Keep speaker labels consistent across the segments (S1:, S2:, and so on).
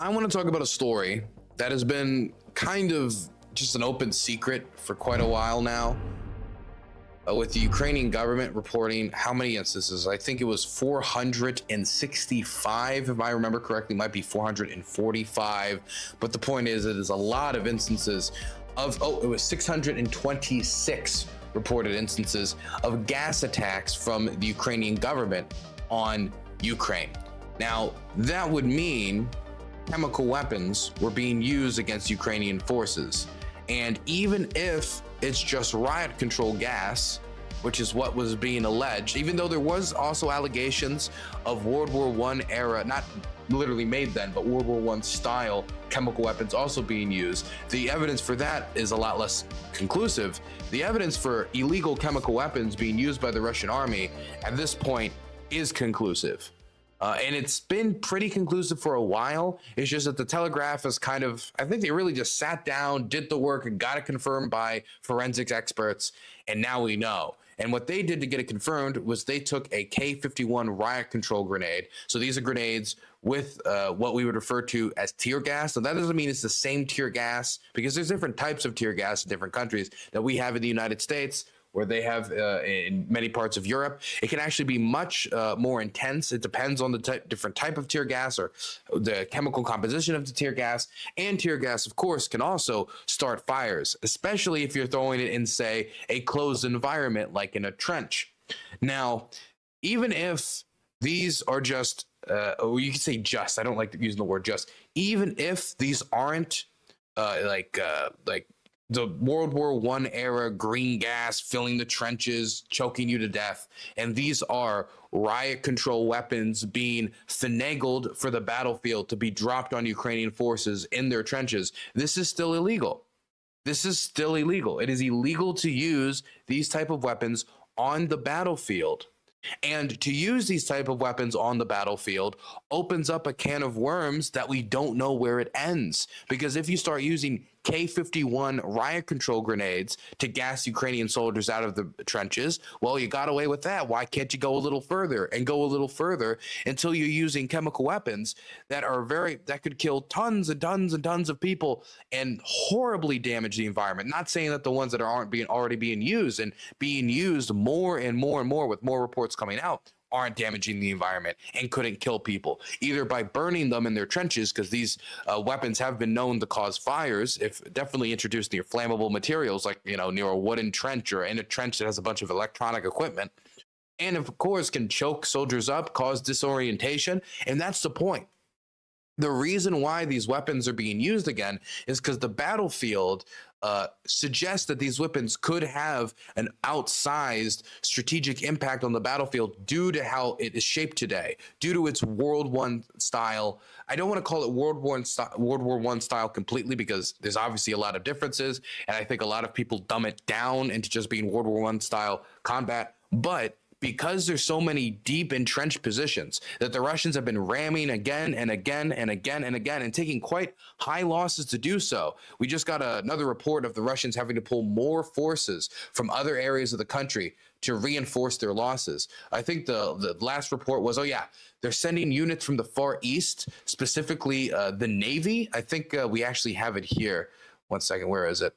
S1: I want to talk about a story that has been kind of just an open secret for quite a while now, with the Ukrainian government reporting how many instances. I think it was 465, if I remember correctly, might be 445. But the point is, it is a lot of instances of, it was 626 reported instances of gas attacks from the Ukrainian government on Ukraine. Now, that would mean chemical weapons were being used against Ukrainian forces. And even if it's just riot control gas, which is what was being alleged, even though there was also allegations of World War I era, not literally made then, but World War I style chemical weapons also being used, the evidence for that is a lot less conclusive. The evidence for illegal chemical weapons being used by the Russian army at this point is conclusive. And it's been pretty conclusive for a while. It's just that the Telegraph is kind of, I think they really just sat down, did the work, and got it confirmed by forensics experts, and now we know. And what they did to get it confirmed was they took a K-51 riot control grenade. So these are grenades with what we would refer to as tear gas. So that doesn't mean it's the same tear gas, because there's different types of tear gas in different countries that we have in the United States, where they have in many parts of Europe. It can actually be much more intense. It depends on the different type of tear gas or the chemical composition of the tear gas. And tear gas, of course, can also start fires, especially if you're throwing it in, say, a closed environment like in a trench. Now, even if these are just, or you can say just, I don't like using the word just, even if these aren't like the World War I era green gas filling the trenches, choking you to death, and these are riot control weapons being finagled for the battlefield to be dropped on Ukrainian forces in their trenches, this is still illegal. This is still illegal. It is illegal to use these type of weapons on the battlefield. And to use these type of weapons on the battlefield opens up a can of worms that we don't know where it ends. Because if you start using K-51 riot control grenades to gas Ukrainian soldiers out of the trenches, well, you got away with that. Why can't you go a little further and go a little further until you're using chemical weapons that are that could kill tons and tons and tons of people and horribly damage the environment? Not saying that the ones that aren't already being used and being used more and more and more with more reports coming out aren't damaging the environment and couldn't kill people, either by burning them in their trenches, because these weapons have been known to cause fires if definitely introduced near flammable materials, like, you know, near a wooden trench or in a trench that has a bunch of electronic equipment, and of course can choke soldiers up, cause disorientation. And that's the point. The reason why these weapons are being used again is because the battlefield suggests that these weapons could have an outsized strategic impact on the battlefield due to how it is shaped today, due to its World War I style. I don't want to call it World War I style completely, because there's obviously a lot of differences, and I think a lot of people dumb it down into just being World War I style combat. But because there's so many deep entrenched positions that the Russians have been ramming again and again and again and again, and taking quite high losses to do so. We just got another report of the Russians having to pull more forces from other areas of the country to reinforce their losses. I think the last report was, oh yeah, they're sending units from the Far East, specifically the Navy. I think we actually have it here. One second, where is it?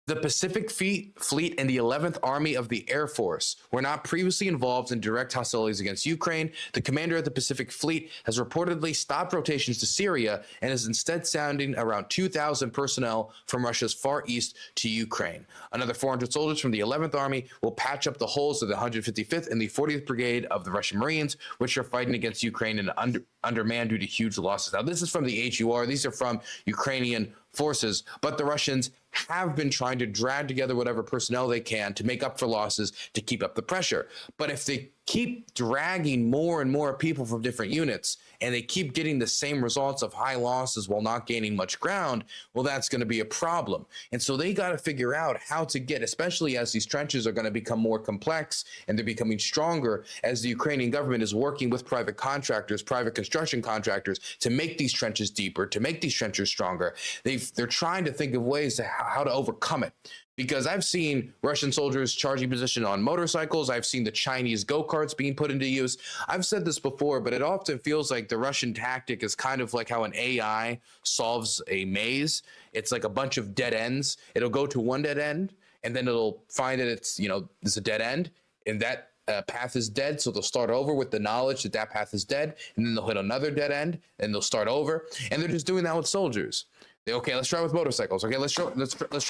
S1: The Pacific Fleet and the 11th Army of the Air Force were not previously involved in direct hostilities against Ukraine. The commander of the Pacific Fleet has reportedly stopped rotations to Syria and is instead sending around 2,000 personnel from Russia's Far East to Ukraine. Another 400 soldiers from the 11th Army will patch up the holes of the 155th and the 40th Brigade of the Russian Marines, which are fighting against Ukraine and undermanned due to huge losses. Now, this is from the HUR. These are from Ukrainian forces, but the Russians have been trying to drag together whatever personnel they can to make up for losses, to keep up the pressure. But if they keep dragging more and more people from different units and they keep getting the same results of high losses while not gaining much ground, well, that's going to be a problem. And so they got to figure out how to get, especially as these trenches are going to become more complex and they're becoming stronger, as the Ukrainian government is working with private contractors, private construction contractors, to make these trenches deeper, to make these trenches stronger. They're trying to think of ways to how to overcome it. Because I've seen Russian soldiers charging position on motorcycles. I've seen the Chinese go-karts being put into use. I've said this before, but it often feels like the Russian tactic is kind of like how an AI solves a maze. It's like a bunch of dead ends. It'll go to one dead end, and then it'll find that it's a dead end, and that path is dead. So they'll start over with the knowledge that that path is dead, and then they'll hit another dead end, and they'll start over. And they're just doing that with soldiers. Okay, let's try with motorcycles. Okay, let's try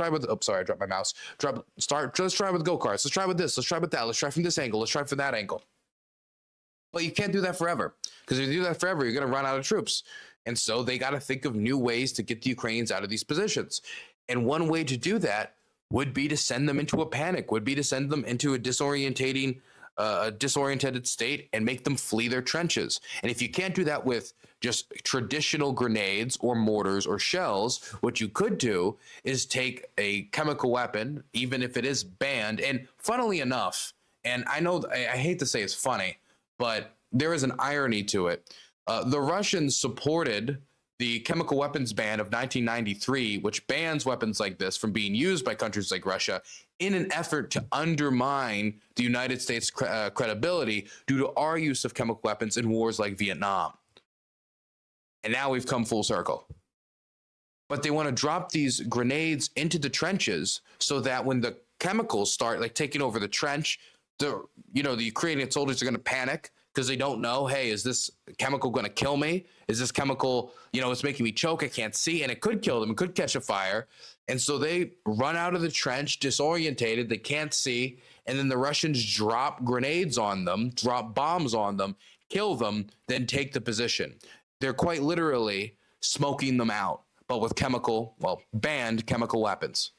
S1: with. Oh, sorry, I dropped my mouse. Let's try with go-karts. Let's try with this. Let's try with that. Let's try from this angle. Let's try from that angle. But you can't do that forever, because if you do that forever, you're going to run out of troops. And so they got to think of new ways to get the Ukrainians out of these positions. And one way to do that would be to send them into a panic. Would be to send them into a disoriented state and make them flee their trenches. And if you can't do that with just traditional grenades or mortars or shells, what you could do is take a chemical weapon, even if it is banned. And funnily enough, and I know I hate to say it's funny, but there is an irony to it. The Russians supported the chemical weapons ban of 1993, which bans weapons like this from being used by countries like Russia, in an effort to undermine the United States' credibility due to our use of chemical weapons in wars like Vietnam. And now we've come full circle. But they want to drop these grenades into the trenches so that when the chemicals start taking over the trench, the Ukrainian soldiers are going to panic because they don't know, hey, is this chemical going to kill me? Is this chemical, it's making me choke, I can't see, and it could kill them, it could catch a fire. And so they run out of the trench disorientated, they can't see, and then the Russians drop grenades on them, drop bombs on them, kill them, then take the position. They're quite literally smoking them out, but with banned chemical weapons.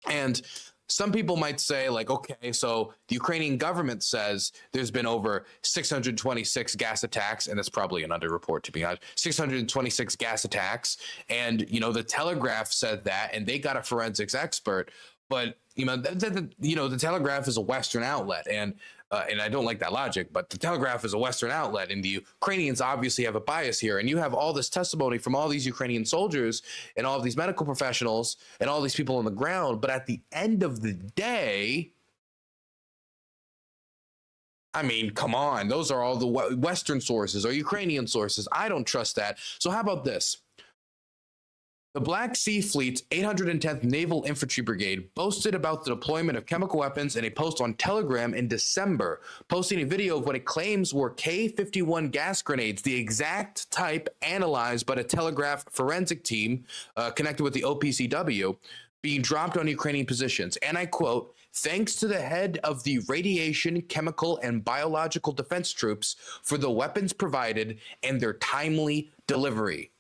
S1: And some people might say, okay, so the Ukrainian government says there's been over 626 gas attacks, and that's probably an underreport, to be honest, 626 gas attacks. And, the Telegraph said that, and they got a forensics expert. But, the Telegraph is a Western outlet, and I don't like that logic, but the Telegraph is a Western outlet, and the Ukrainians obviously have a bias here. And you have all this testimony from all these Ukrainian soldiers and all of these medical professionals and all these people on the ground. But at the end of the day, I mean, come on, those are all the Western sources or Ukrainian sources. I don't trust that. So how about this? The Black Sea Fleet's 810th Naval Infantry Brigade boasted about the deployment of chemical weapons in a post on Telegram in December, posting a video of what it claims were K-51 gas grenades, the exact type analyzed by the Telegraph forensic team connected with the OPCW, being dropped on Ukrainian positions. And I quote, "Thanks to the head of the Radiation, Chemical, and Biological Defense Troops for the weapons provided and their timely delivery."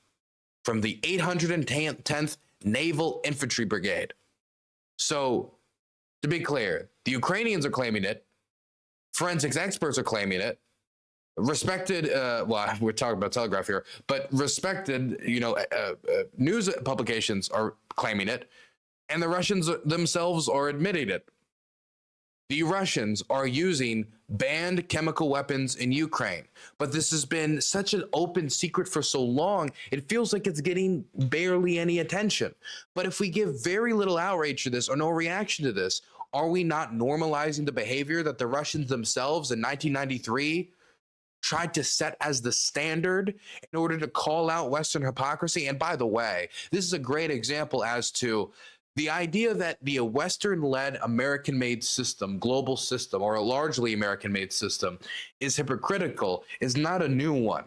S1: From the 810th Naval Infantry Brigade. So, to be clear, the Ukrainians are claiming it. Forensics experts are claiming it. Respected, we're talking about Telegraph here, but respected, news publications are claiming it, and the Russians themselves are admitting it. The Russians are using banned chemical weapons in Ukraine, but this has been such an open secret for so long, it feels like it's getting barely any attention. But if we give very little outrage to this or no reaction to this, are we not normalizing the behavior that the Russians themselves in 1993 tried to set as the standard in order to call out Western hypocrisy? And by the way, this is a great example as to the idea that the Western-led American-made system, global system, or a largely American-made system is hypocritical is not a new one.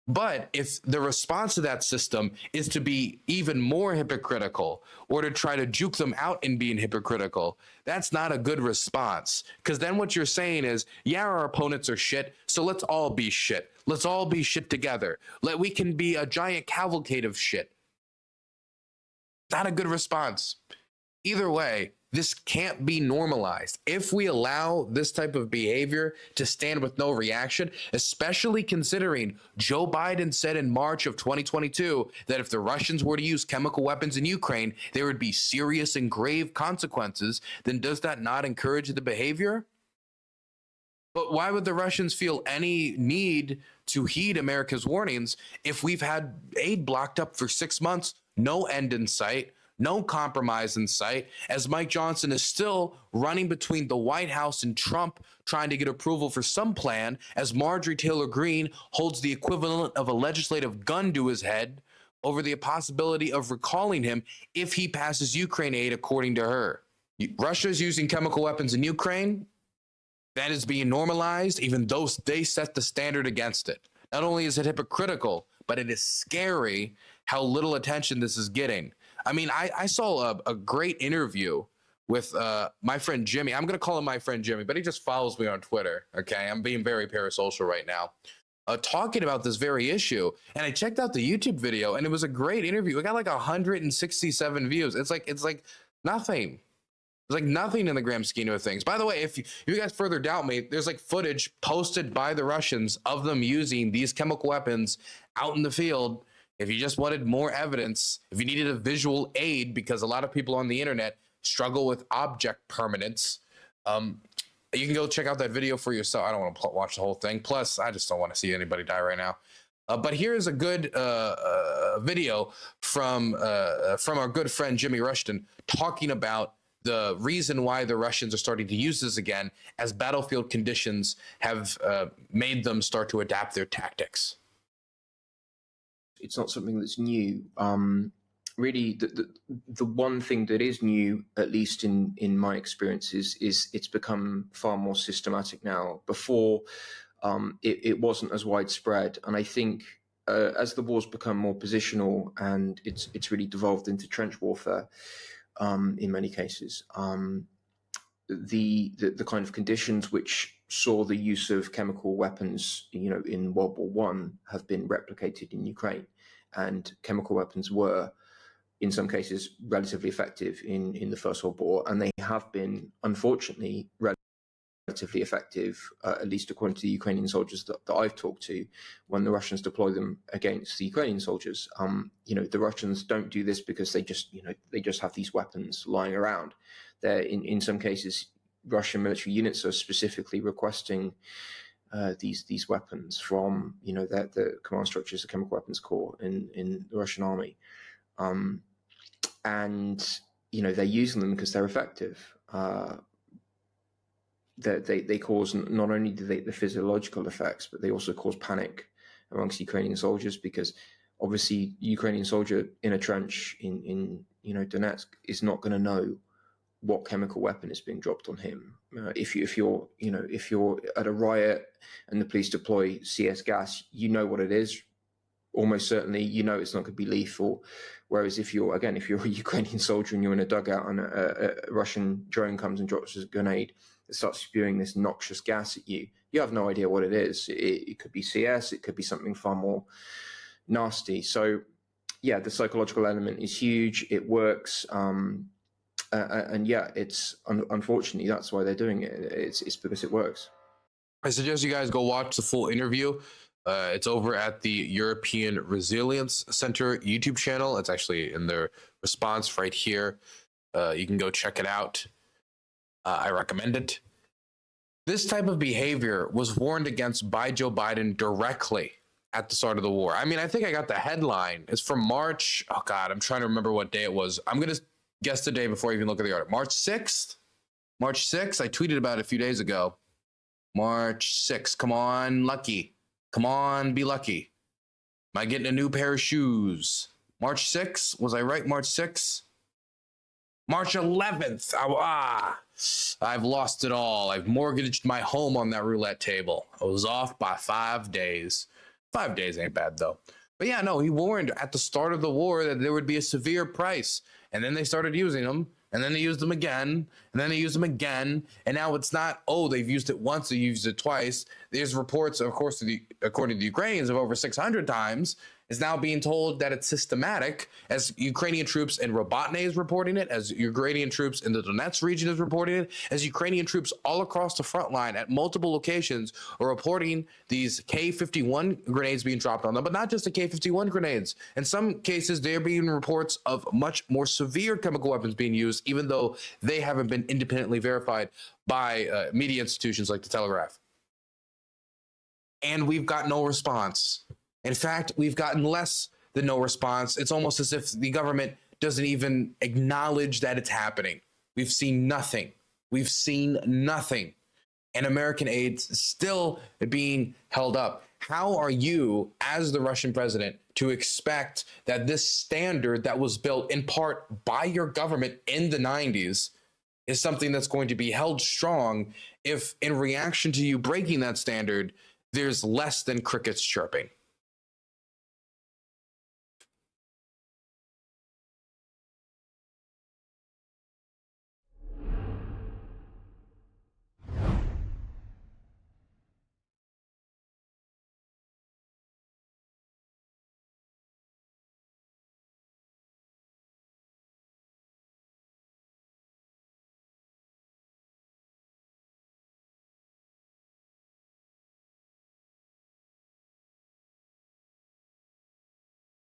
S1: But if the response to that system is to be even more hypocritical or to try to juke them out in being hypocritical, that's not a good response. Because then what you're saying is, yeah, our opponents are shit, so let's all be shit. Let's all be shit together. We can be a giant cavalcade of shit. Not a good response. Either way, this can't be normalized. If we allow this type of behavior to stand with no reaction, especially considering Joe Biden said in March of 2022 that if the Russians were to use chemical weapons in Ukraine, there would be serious and grave consequences, then does that not encourage the behavior? But why would the Russians feel any need to heed America's warnings if we've had aid blocked up for 6 months, no end in sight, No compromise in sight, as Mike Johnson is still running between the White House and Trump, trying to get approval for some plan, as Marjorie Taylor Greene holds the equivalent of a legislative gun to his head over the possibility of recalling him if he passes Ukraine aid, according to her. Russia is using chemical weapons in Ukraine. That is being normalized, even though they set the standard against it. Not only is it hypocritical, but it is scary how little attention this is getting. I mean, I saw a great interview with my friend Jimmy. I'm going to call him my friend Jimmy, but he just follows me on Twitter. Okay, I'm being very parasocial right now. Talking about this very issue, and I checked out the YouTube video, and it was a great interview. It got like 167 views. It's like nothing. It's like nothing in the grand scheme of things. By the way, if you guys further doubt me, there's like footage posted by the Russians of them using these chemical weapons out in the field. If you just wanted more evidence, if you needed a visual aid, because a lot of people on the internet struggle with object permanence, you can go check out that video for yourself. I don't want to watch the whole thing. Plus, I just don't want to see anybody die right now. But here's a good video from our good friend Jimmy Rushton talking about the reason why the Russians are starting to use this again, as battlefield conditions have made them start to adapt their tactics.
S2: It's not something that's new. Really, the one thing that is new, at least in my experiences, is it's become far more systematic now. Before, it wasn't as widespread, and I think as the war's become more positional and it's really devolved into trench warfare, in many cases, the kind of conditions which saw the use of chemical weapons, in World War One, have been replicated in Ukraine, and chemical weapons were, in some cases, relatively effective in the First World War, and they have been, unfortunately, relatively effective, at least according to the Ukrainian soldiers that I've talked to, when the Russians deploy them against the Ukrainian soldiers. The Russians don't do this because they just have these weapons lying around. They're in some cases, Russian military units are specifically requesting these weapons from the command structures, the Chemical Weapons Corps in the Russian army, and they're using them because they're effective. They cause, not only do the physiological effects, but they also cause panic amongst Ukrainian soldiers, because obviously Ukrainian soldier in a trench in Donetsk is not going to know what chemical weapon is being dropped on him. If you're at a riot and the police deploy CS gas, you know what it is. Almost certainly, it's not going to be lethal. Whereas if you're a Ukrainian soldier and you're in a dugout and a Russian drone comes and drops a grenade, it starts spewing this noxious gas at you, you have no idea what it is. It could be CS, it could be something far more nasty. So, yeah, the psychological element is huge. It works. And yeah, it's unfortunately, that's why they're doing it. It's because it works.
S1: I suggest you guys go watch the full interview. It's over at the European Resilience Center YouTube channel. It's actually in their response right here. You can go check it out. I recommend it. This type of behavior was warned against by Joe Biden directly at the start of the war. I mean, I think I got the headline. It's from March. Oh, God, I'm trying to remember what day it was. I'm going to guess the day before I even look at the article. March 6th? March 6th? I tweeted about it a few days ago. March 6th. Come on, lucky. Come on, be lucky. Am I getting a new pair of shoes? March 6th? Was I right? March 6th? March 11th. I've lost it all. I've mortgaged my home on that roulette table. I was off by 5 days. 5 days ain't bad, though. But yeah, no, he warned at the start of the war that there would be a severe price. And then they started using them. And then they used them again. And then they used them again. And now it's not, they've used it once, they used it twice. There's reports, of course, according to the Ukrainians, of over 600 times. Is now being told that it's systematic, as Ukrainian troops in Robatne is reporting it, as Ukrainian troops in the Donetsk region is reporting it, as Ukrainian troops all across the front line at multiple locations are reporting these K-51 grenades being dropped on them, but not just the K-51 grenades. In some cases, there are being reports of much more severe chemical weapons being used, even though they haven't been independently verified by media institutions like the Telegraph. And we've got no response. In fact, we've gotten less than no response. It's almost as if the government doesn't even acknowledge that it's happening. We've seen nothing. We've seen nothing. And American aid still being held up. How are you, as the Russian president, to expect that this standard that was built in part by your government in the 90s is something that's going to be held strong if, in reaction to you breaking that standard, there's less than crickets chirping?